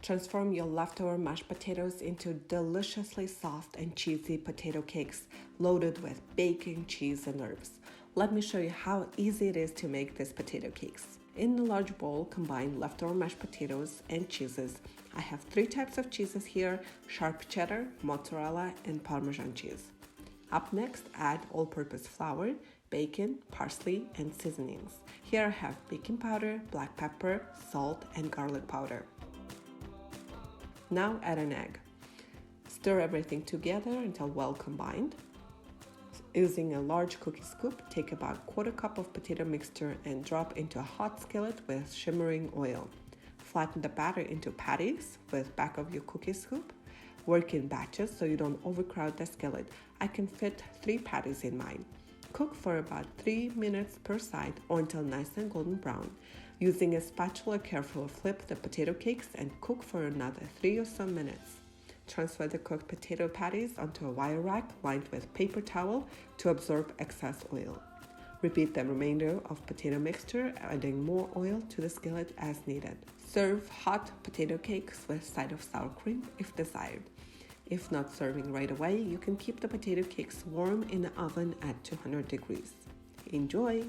Transform your leftover mashed potatoes into deliciously soft and cheesy potato cakes loaded with bacon, cheese, and herbs. Let me show you how easy it is to make these potato cakes. In a large bowl, combine leftover mashed potatoes and cheeses. I have 3 types of cheeses here: sharp cheddar, mozzarella, and Parmesan cheese. Up next, add all-purpose flour, bacon, parsley, and seasonings. Here I have baking powder, black pepper, salt, and garlic powder. Now add an egg. Stir everything together until well combined. Using a large cookie scoop, take about 1/4 cup of potato mixture and drop into a hot skillet with shimmering oil. Flatten the batter into patties with back of your cookie scoop. Work in batches so you don't overcrowd the skillet. I can fit 3 patties in mine. Cook for about 3 minutes per side or until nice and golden brown. Using a spatula, carefully flip the potato cakes and cook for another 3 or so minutes. Transfer the cooked potato patties onto a wire rack lined with paper towel to absorb excess oil. Repeat the remainder of potato mixture, adding more oil to the skillet as needed. Serve hot potato cakes with a side of sour cream if desired. If not serving right away, you can keep the potato cakes warm in the oven at 200 degrees. Enjoy!